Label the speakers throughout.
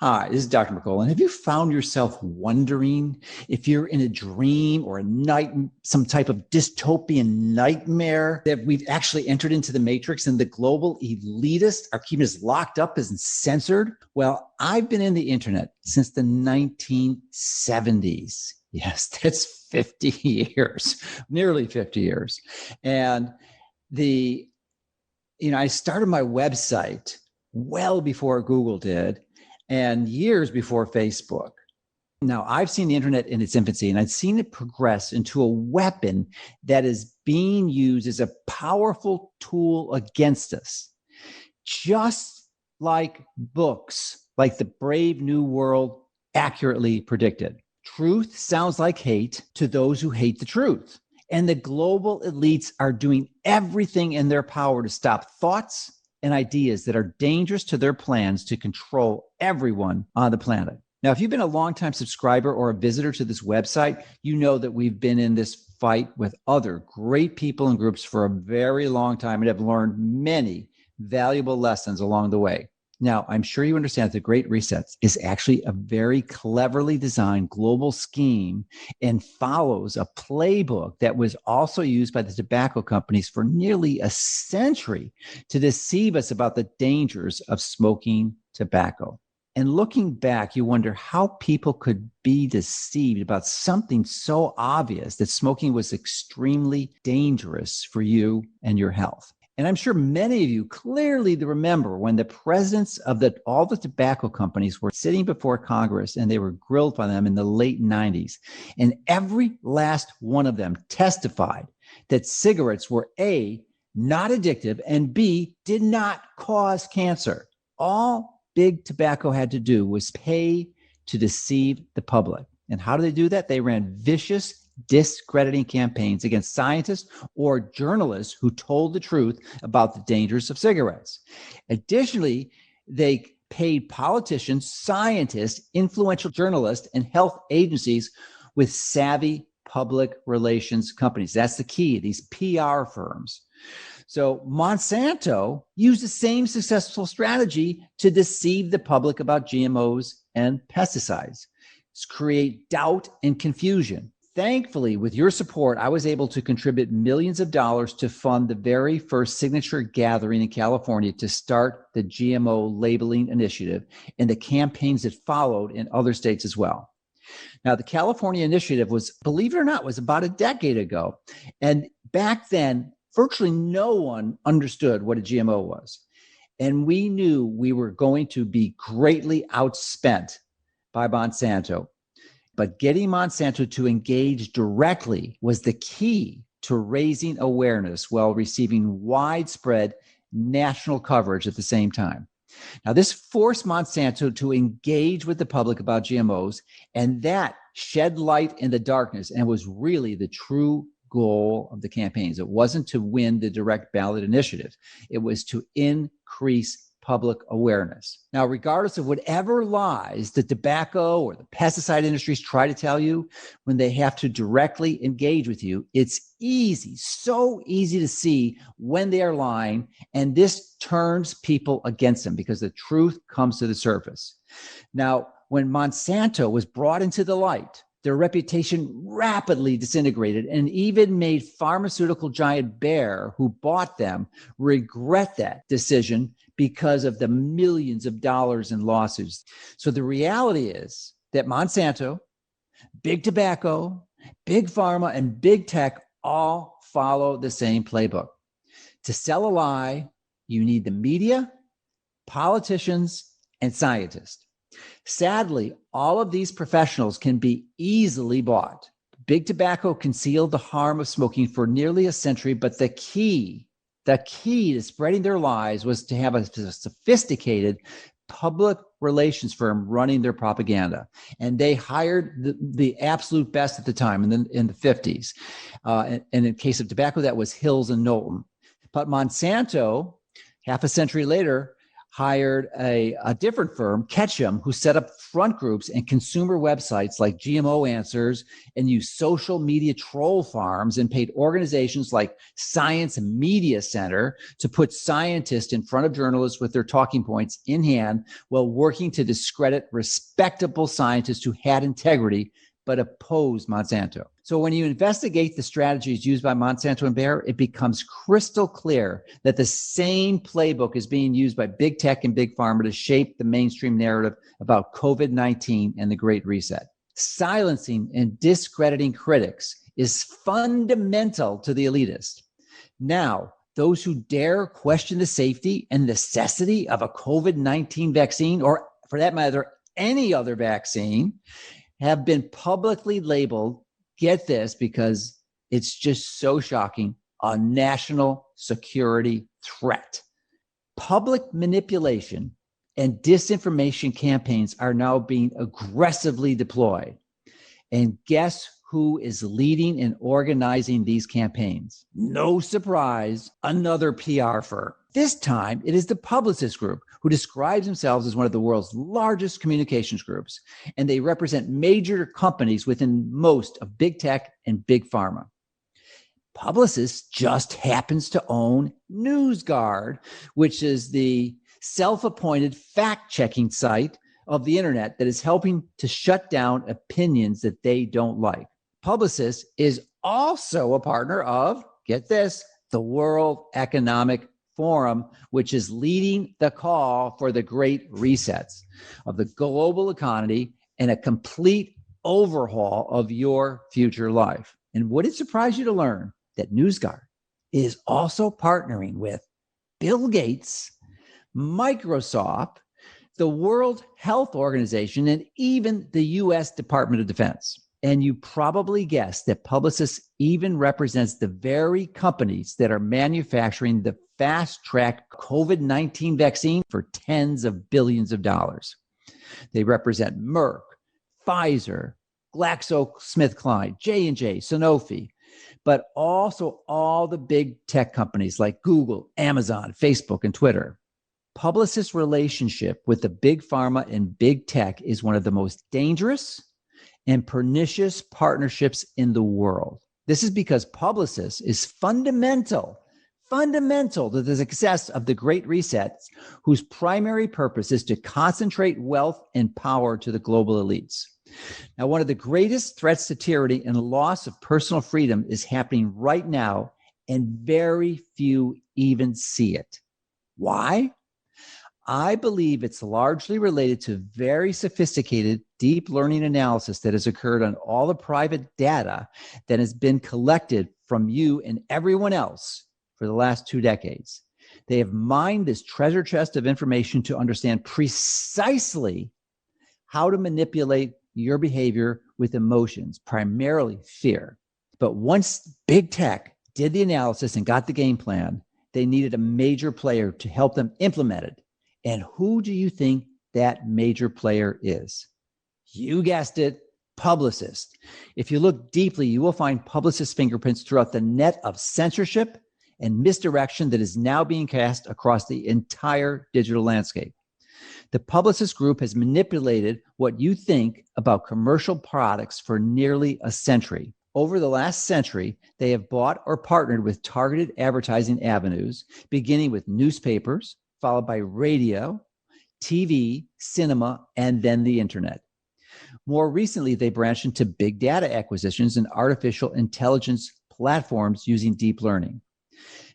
Speaker 1: Hi, this is Dr. McCullough. Have you found yourself wondering if you're in a dream or a night, some type of dystopian nightmare that we've actually entered into the matrix and the global elitists are keeping us locked up and censored? Well, I've been in the internet since the 1970s. Yes, that's 50 years, nearly 50 years. And I started my website well before Google did, and years before Facebook. Now, I've seen the internet in its infancy, and I've seen it progress into a weapon that is being used as a powerful tool against us. Just like books, like The Brave New World accurately predicted. Truth sounds like hate to those who hate the truth. And the global elites are doing everything in their power to stop thoughts and ideas that are dangerous to their plans to control everyone on the planet. Now, if you've been a longtime subscriber or a visitor to this website, you know that we've been in this fight with other great people and groups for a very long time and have learned many valuable lessons along the way. Now, I'm sure you understand that the Great Reset is actually a very cleverly designed global scheme and follows a playbook that was also used by the tobacco companies for nearly a century to deceive us about the dangers of smoking tobacco. And looking back, you wonder how people could be deceived about something so obvious that smoking was extremely dangerous for you and your health. And I'm sure many of you clearly remember when the presidents of all the tobacco companies were sitting before Congress and they were grilled by them in the late 90s. And every last one of them testified that cigarettes were A, not addictive, and B, did not cause cancer. All big tobacco had to do was pay to deceive the public. And how do they do that? They ran vicious discrediting campaigns against scientists or journalists who told the truth about the dangers of cigarettes. Additionally, they paid politicians, scientists, influential journalists, and health agencies with savvy public relations companies. That's the key, these PR firms. So Monsanto used the same successful strategy to deceive the public about GMOs and pesticides, to create doubt and confusion. Thankfully, with your support, I was able to contribute millions of dollars to fund the very first signature gathering in California to start the GMO labeling initiative and the campaigns that followed in other states as well. Now, the California initiative was, believe it or not, was about a decade ago. And back then, virtually no one understood what a GMO was. And we knew we were going to be greatly outspent by Monsanto. But getting Monsanto to engage directly was the key to raising awareness while receiving widespread national coverage at the same time. Now, this forced Monsanto to engage with the public about GMOs, and that shed light in the darkness and was really the true goal of the campaigns. It wasn't to win the direct ballot initiative. It was to increase public awareness. Now, regardless of whatever lies the tobacco or the pesticide industries try to tell you, when they have to directly engage with you, it's easy, so easy to see when they are lying. And this turns people against them because the truth comes to the surface. Now, when Monsanto was brought into the light, their reputation rapidly disintegrated and even made pharmaceutical giant Bayer, who bought them, regret that decision because of the millions of dollars in lawsuits. So the reality is that Monsanto, big tobacco, big pharma, and big tech all follow the same playbook. To sell a lie, you need the media, politicians, and scientists. Sadly, all of these professionals can be easily bought. Big tobacco concealed the harm of smoking for nearly a century, but the key to spreading their lies was to have a sophisticated public relations firm running their propaganda. And they hired the absolute best at the time in the 50s. And in case of tobacco, that was Hills and Knowlton. But Monsanto, half a century later, hired a different firm, Ketchum, who set up front groups and consumer websites like GMO Answers and used social media troll farms and paid organizations like Science Media Center to put scientists in front of journalists with their talking points in hand while working to discredit respectable scientists who had integrity but opposed Monsanto. So when you investigate the strategies used by Monsanto and Bayer, it becomes crystal clear that the same playbook is being used by big tech and big pharma to shape the mainstream narrative about COVID-19 and the Great Reset. Silencing and discrediting critics is fundamental to the elitist. Now, those who dare question the safety and necessity of a COVID-19 vaccine, or for that matter, any other vaccine, have been publicly labeled, get this, because it's just so shocking, a national security threat. Public manipulation and disinformation campaigns are now being aggressively deployed. And guess who is leading and organizing these campaigns? No surprise, another PR firm. This time, it is the Publicis Group, who describes themselves as one of the world's largest communications groups, and they represent major companies within most of big tech and big pharma. Publicis just happens to own NewsGuard, which is the self-appointed fact-checking site of the internet that is helping to shut down opinions that they don't like. Publicis is also a partner of, get this, the World Economic Forum, which is leading the call for the great resets of the global economy and a complete overhaul of your future life. And would it surprise you to learn that NewsGuard is also partnering with Bill Gates, Microsoft, the World Health Organization, and even the U.S. Department of Defense? And you probably guessed that Publicis even represents the very companies that are manufacturing the fast-track COVID-19 vaccine for tens of billions of dollars. They represent Merck, Pfizer, GlaxoSmithKline, J&J, Sanofi, but also all the big tech companies like Google, Amazon, Facebook, and Twitter. Publicis' relationship with the big pharma and big tech is one of the most dangerous and pernicious partnerships in the world. This is because Publicis is fundamental to the success of the Great Reset, whose primary purpose is to concentrate wealth and power to the global elites. Now, one of the greatest threats to tyranny and loss of personal freedom is happening right now, and very few even see it. Why? I believe it's largely related to very sophisticated deep learning analysis that has occurred on all the private data that has been collected from you and everyone else for the last 2 decades. They have mined this treasure chest of information to understand precisely how to manipulate your behavior with emotions, primarily fear. But once big tech did the analysis and got the game plan, they needed a major player to help them implement it. And who do you think that major player is? You guessed it, Publicis. If you look deeply, you will find Publicis fingerprints throughout the net of censorship and misdirection that is now being cast across the entire digital landscape. The Publicis Group has manipulated what you think about commercial products for nearly a century. Over the last century, they have bought or partnered with targeted advertising avenues, beginning with newspapers, followed by radio, TV, cinema, and then the internet. More recently, they branched into big data acquisitions and artificial intelligence platforms using deep learning.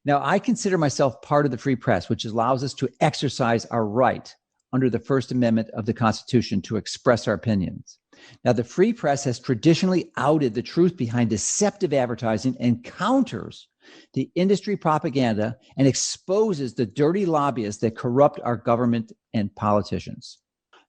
Speaker 1: Now, I consider myself part of the free press, which allows us to exercise our right under the First Amendment of the Constitution to express our opinions. Now, the free press has traditionally outed the truth behind deceptive advertising and counters the industry propaganda and exposes the dirty lobbyists that corrupt our government and politicians.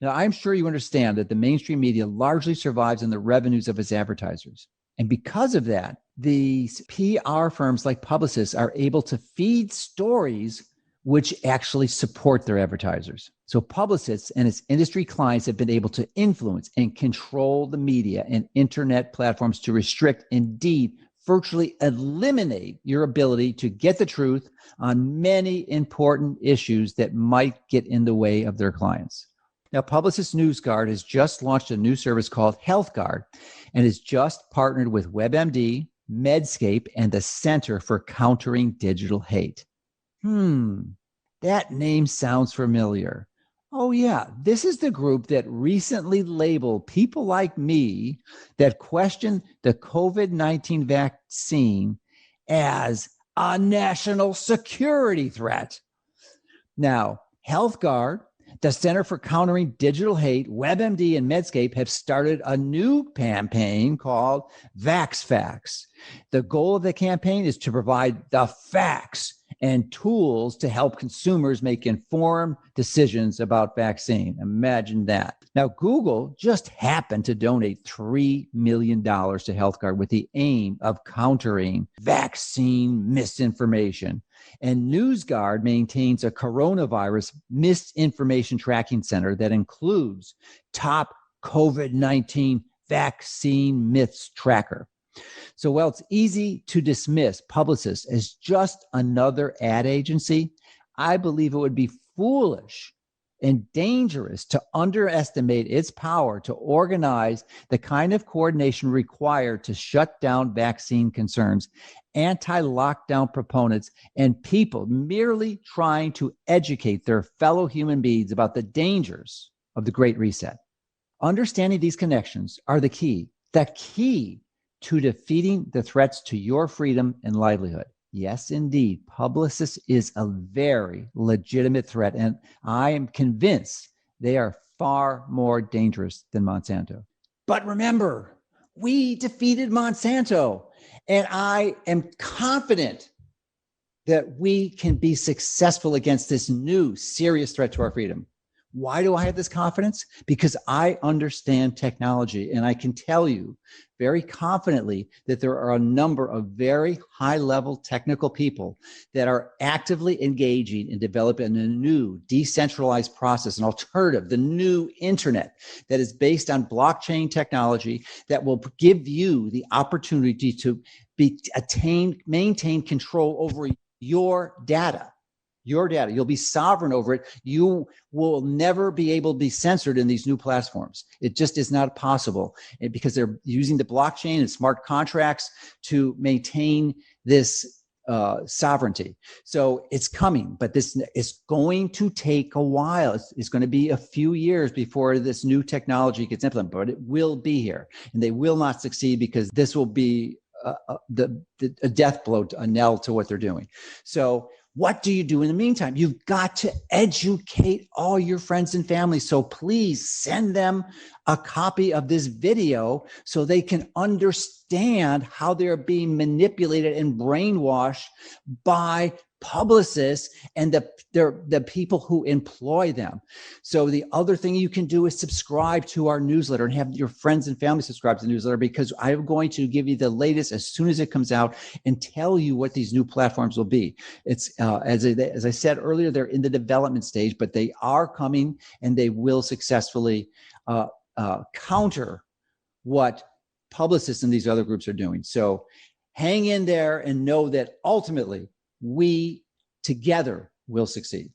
Speaker 1: Now, I'm sure you understand that the mainstream media largely survives on the revenues of its advertisers. And because of that, these PR firms like Publicis are able to feed stories which actually support their advertisers. So Publicis and its industry clients have been able to influence and control the media and internet platforms to restrict, indeed virtually eliminate your ability to get the truth on many important issues that might get in the way of their clients. Now, Publicis NewsGuard has just launched a new service called HealthGuard and has just partnered with WebMD, Medscape, and the Center for Countering Digital Hate. That name sounds familiar. Oh, yeah, this is the group that recently labeled people like me that question the COVID-19 vaccine as a national security threat. Now, HealthGuard, the Center for Countering Digital Hate, WebMD, and Medscape have started a new campaign called VaxFacts. The goal of the campaign is to provide the facts and tools to help consumers make informed decisions about vaccine. Imagine that. Now, Google just happened to donate $3 million to HealthGuard with the aim of countering vaccine misinformation. And NewsGuard maintains a coronavirus misinformation tracking center that includes top COVID-19 vaccine myths tracker. So while it's easy to dismiss Publicis as just another ad agency, I believe it would be foolish and dangerous to underestimate its power to organize the kind of coordination required to shut down vaccine concerns, anti-lockdown proponents, and people merely trying to educate their fellow human beings about the dangers of the Great Reset. Understanding these connections are the key to defeating the threats to your freedom and livelihood. Yes, indeed, Publicis is a very legitimate threat, and I am convinced they are far more dangerous than Monsanto. But remember, we defeated Monsanto, and I am confident that we can be successful against this new serious threat to our freedom. Why do I have this confidence? Because I understand technology, and I can tell you very confidently that there are a number of very high-level technical people that are actively engaging in developing a new decentralized process, an alternative, the new internet that is based on blockchain technology that will give you the opportunity to maintain control over your data. Your data. You'll be sovereign over it. You will never be able to be censored in these new platforms. It just is not possible because they're using the blockchain and smart contracts to maintain this sovereignty. So it's coming, but this is going to take a while. It's going to be a few years before this new technology gets implemented, but it will be here, and they will not succeed because this will be a death blow, a knell to what they're doing. So what do you do in the meantime? You've got to educate all your friends and family. So please send them a copy of this video so they can understand how they're being manipulated and brainwashed by Publicis and the people who employ them. So the other thing you can do is subscribe to our newsletter and have your friends and family subscribe to the newsletter, because I'm going to give you the latest as soon as it comes out and tell you what these new platforms will be. It's as I said earlier, they're in the development stage, but they are coming, and they will successfully counter what Publicis and these other groups are doing. So hang in there and know that ultimately we together will succeed.